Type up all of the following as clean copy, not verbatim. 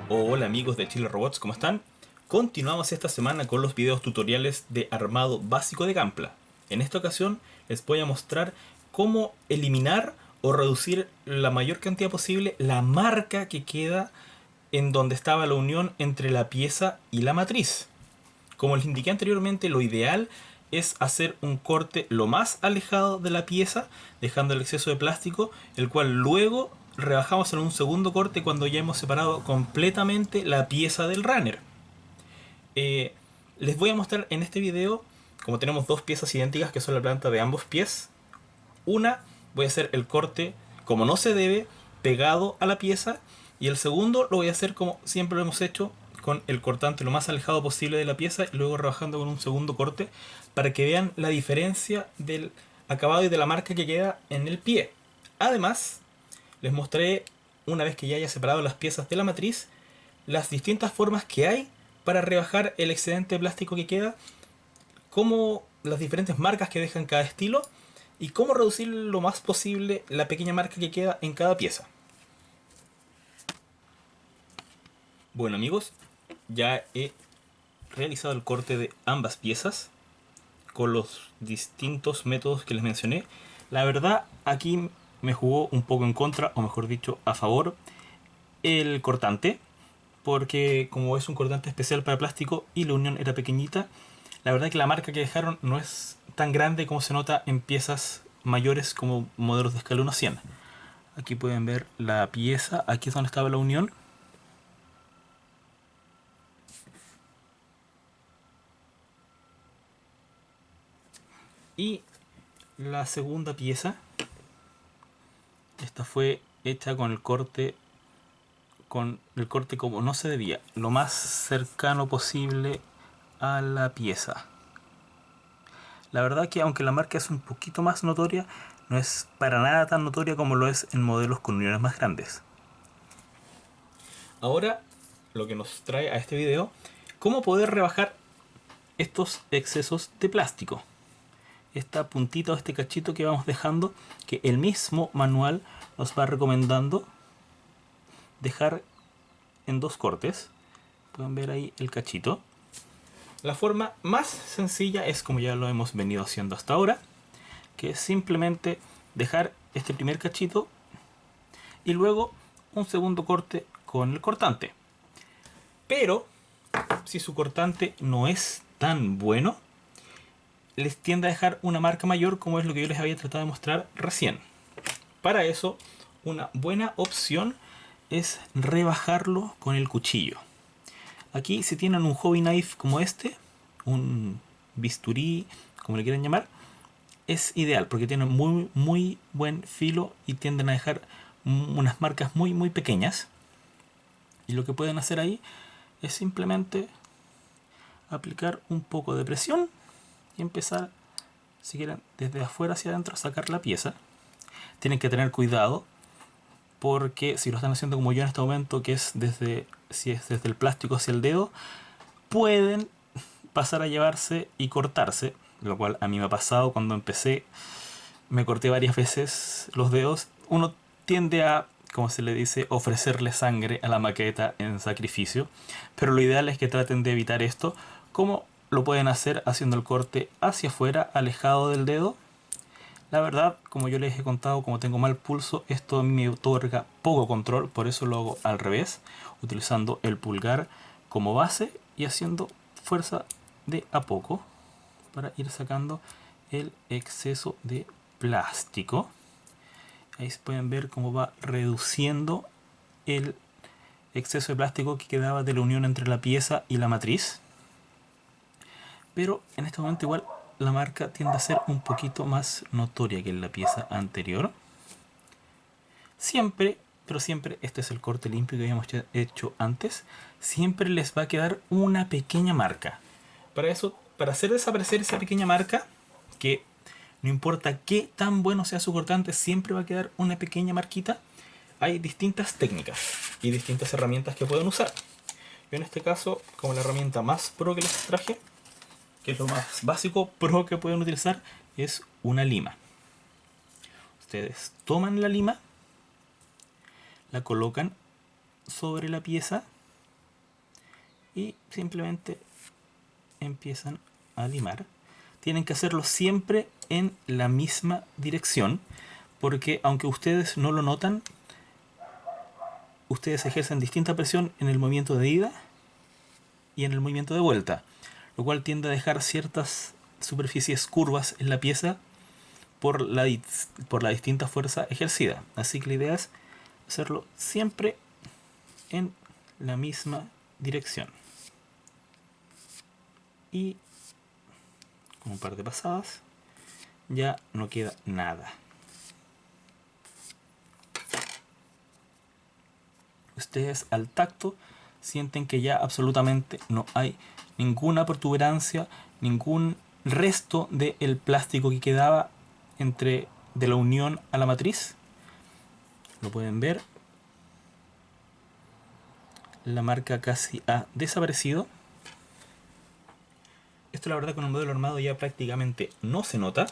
Hola amigos de Chile Robots, ¿cómo están? Continuamos esta semana con los videos tutoriales de armado básico de Gunpla. En esta ocasión les voy a mostrar cómo eliminar o reducir la mayor cantidad posible la marca que queda en donde estaba la unión entre la pieza y la matriz. Como les indiqué anteriormente, lo ideal es hacer un corte lo más alejado de la pieza, dejando el exceso de plástico, el cual luego rebajamos en un segundo corte cuando ya hemos separado completamente la pieza del runner. Eh, Les voy a mostrar en este video, como tenemos dos piezas idénticas que son la planta de ambos pies, una voy a hacer el corte como no se debe, pegado a la pieza, y el segundo lo voy a hacer como siempre lo hemos hecho, con el cortante lo más alejado posible de la pieza y luego rebajando con un segundo corte para que vean la diferencia del acabado y de la marca que queda en el pie. Además, les mostré, una vez que ya haya separado las piezas de la matriz, las distintas formas que hay para rebajar el excedente de plástico que queda, cómo las diferentes marcas que dejan cada estilo y cómo reducir lo más posible la pequeña marca que queda en cada pieza. Bueno amigos, ya he realizado el corte de ambas piezas con los distintos métodos que les mencioné. La verdad aquí me jugó un poco en contra, o mejor dicho a favor, el cortante, porque como es un cortante especial para plástico y la unión era pequeñita, la verdad que la marca que dejaron no es tan grande como se nota en piezas mayores como modelos de escala 1:100. Aquí pueden ver la pieza, aquí es donde estaba la unión. Y la segunda pieza, esta fue hecha con el corte como no se debía, lo más cercano posible a la pieza. La verdad que aunque la marca es un poquito más notoria, no es para nada tan notoria como lo es en modelos con uniones más grandes. Ahora, lo que nos trae a este video, cómo poder rebajar estos excesos de plástico. Esta puntita o este cachito que vamos dejando, que el mismo manual nos va recomendando dejar en dos cortes. Pueden ver ahí el cachito. La forma más sencilla es como ya lo hemos venido haciendo hasta ahora, que es simplemente dejar este primer cachito y luego un segundo corte con el cortante. Pero si su cortante no es tan bueno, les tiende a dejar una marca mayor, como es lo que yo les había tratado de mostrar recién. Para eso, una buena opción es rebajarlo con el cuchillo. Aquí, si tienen un hobby knife como este, un bisturí, como le quieran llamar, es ideal porque tienen muy buen filo y tienden a dejar unas marcas muy pequeñas. Y lo que pueden hacer ahí es simplemente aplicar un poco de presión y empezar, si quieren, desde afuera hacia adentro a sacar la pieza. Tienen que tener cuidado porque si lo están haciendo como yo en este momento, que es si es desde el plástico hacia el dedo, pueden pasar a llevarse y cortarse, lo cual a mí me ha pasado cuando empecé. Me corté varias veces los dedos. Uno tiende a, como se le dice, ofrecerle sangre a la maqueta en sacrificio, pero lo ideal es que traten de evitar esto. ¿Cómo lo pueden hacer? Haciendo el corte hacia afuera, alejado del dedo. La verdad, como yo les he contado, como tengo mal pulso, esto a mí me otorga poco control, por eso lo hago al revés, utilizando el pulgar como base y haciendo fuerza de a poco para ir sacando el exceso de plástico. Ahí se pueden ver cómo va reduciendo el exceso de plástico que quedaba de la unión entre la pieza y la matriz. Pero en este momento igual la marca tiende a ser un poquito más notoria que en la pieza anterior. Siempre, pero siempre, este es el corte limpio que habíamos hecho antes, siempre les va a quedar una pequeña marca. Para eso, para hacer desaparecer esa pequeña marca, que no importa qué tan bueno sea su cortante, siempre va a quedar una pequeña marquita, hay distintas técnicas y distintas herramientas que pueden usar. Yo en este caso, como la herramienta más pro que les traje, que es lo más básico pro que pueden utilizar, es una lima. Ustedes toman la lima, la colocan sobre la pieza y simplemente empiezan a limar. Tienen que hacerlo siempre en la misma dirección, porque aunque ustedes no lo notan, ustedes ejercen distinta presión en el movimiento de ida y en el movimiento de vuelta, lo cual tiende a dejar ciertas superficies curvas en la pieza por la distinta fuerza ejercida. Así que la idea es hacerlo siempre en la misma dirección. Y con un par de pasadas ya no queda nada. Ustedes al tacto sienten que ya absolutamente no hay ninguna protuberancia, ningún resto del plástico que quedaba de la unión a la matriz. Lo pueden ver. La marca casi ha desaparecido. Esto la verdad con el modelo armado ya prácticamente no se nota.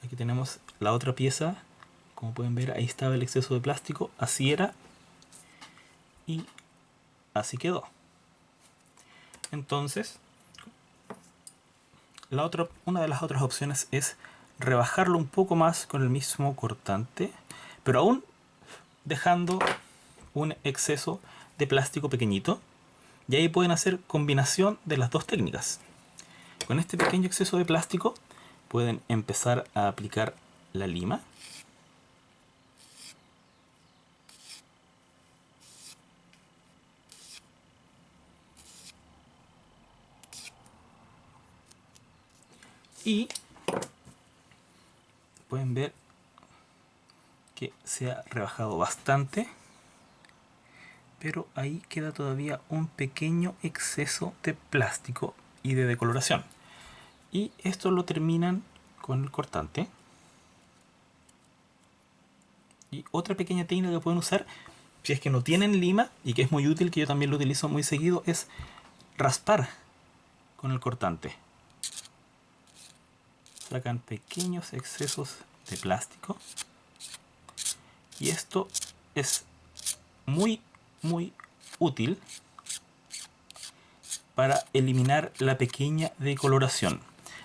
Aquí tenemos la otra pieza. Como pueden ver, ahí estaba el exceso de plástico. Así era. Y así quedó. Entonces, una de las otras opciones es rebajarlo un poco más con el mismo cortante, pero aún dejando un exceso de plástico pequeñito. Y ahí pueden hacer combinación de las dos técnicas. Con este pequeño exceso de plástico pueden empezar a aplicar la lima. Y pueden ver que se ha rebajado bastante, pero ahí queda todavía un pequeño exceso de plástico y de decoloración. Y esto lo terminan con el cortante. Y otra pequeña técnica que pueden usar, si es que no tienen lima, y que es muy útil, que yo también lo utilizo muy seguido, es raspar con el cortante. Sacan pequeños excesos de plástico. Y esto es muy útil para eliminar la pequeña decoloración.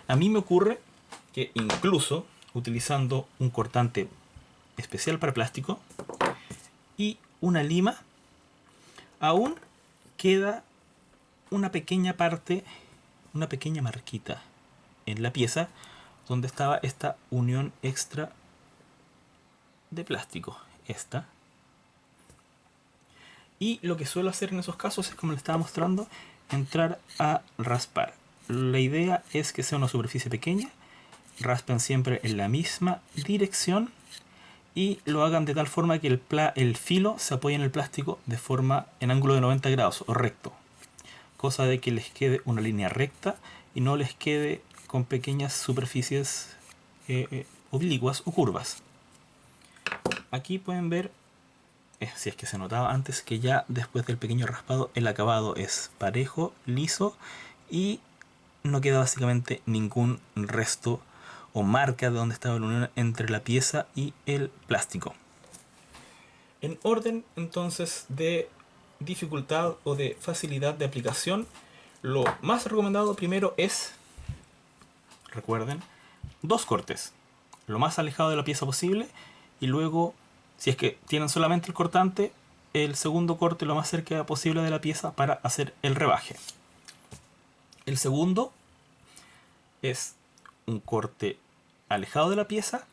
A mí me ocurre que incluso utilizando un cortante especial para plástico y una lima, aún queda una pequeña parte, una pequeña marquita en la pieza donde estaba esta unión extra de plástico. Esta. Y lo que suelo hacer en esos casos es, como les estaba mostrando, entrar a raspar. La idea es que sea una superficie pequeña, raspen siempre en la misma dirección y lo hagan de tal forma que el filo se apoye en el plástico en ángulo de 90 grados o recto, cosa de que les quede una línea recta y no les quede con pequeñas superficies oblicuas o curvas. Aquí pueden ver, si es que se notaba antes, que ya después del pequeño raspado el acabado es parejo, liso y no queda básicamente ningún resto o marca de donde estaba la unión entre la pieza y el plástico. En orden entonces de dificultad o de facilidad de aplicación, lo más recomendado primero es, recuerden, 2 cortes, lo más alejado de la pieza posible, y luego, si es que tienen solamente el cortante, el segundo corte lo más cerca posible de la pieza para hacer el rebaje. El segundo es un corte alejado de la pieza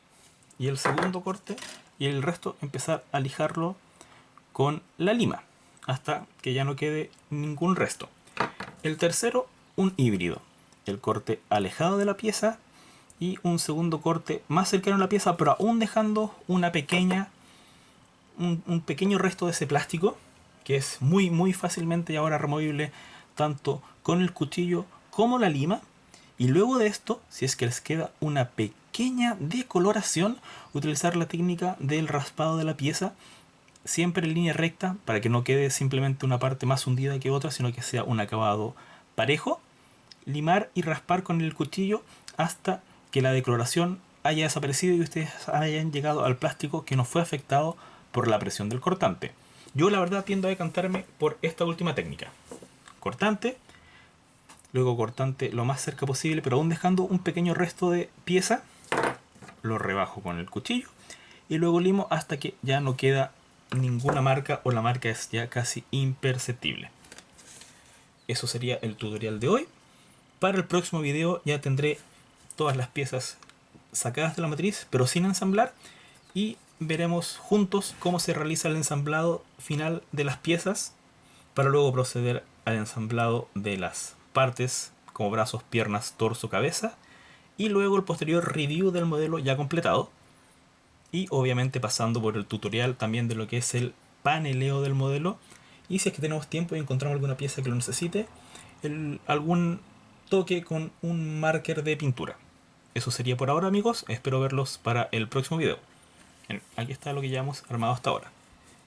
y el segundo corte, y el resto empezar a lijarlo con la lima hasta que ya no quede ningún resto. El tercero, un híbrido, el corte alejado de la pieza y un segundo corte más cercano a la pieza, pero aún dejando un pequeño resto de ese plástico que es muy fácilmente y ahora removible tanto con el cuchillo como la lima. Y luego de esto, si es que les queda una pequeña decoloración, utilizar la técnica del raspado de la pieza, siempre en línea recta, para que no quede simplemente una parte más hundida que otra, sino que sea un acabado parejo. Limar y raspar con el cuchillo hasta que la decoloración haya desaparecido y ustedes hayan llegado al plástico que no fue afectado por la presión del cortante. Yo la verdad tiendo a decantarme por esta última técnica. cortante, luego cortante lo más cerca posible, pero aún dejando un pequeño resto de pieza. Lo rebajo con el cuchillo y luego limo hasta que ya no queda ninguna marca o la marca es ya casi imperceptible. Eso sería el tutorial de hoy. Para el próximo video ya tendré todas las piezas sacadas de la matriz pero sin ensamblar y veremos juntos cómo se realiza el ensamblado final de las piezas para luego proceder al ensamblado de las partes como brazos, piernas, torso, cabeza y luego el posterior review del modelo ya completado y obviamente pasando por el tutorial también de lo que es el paneleo del modelo y si es que tenemos tiempo y encontramos alguna pieza que lo necesite, algún toque con un marker de pintura. Eso sería por ahora, amigos. Espero verlos para el próximo video. Bien, aquí está lo que ya hemos armado hasta ahora.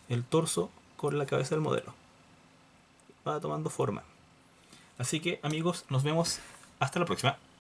El torso con la cabeza del modelo. Va tomando forma. Así que, amigos, nos vemos hasta la próxima.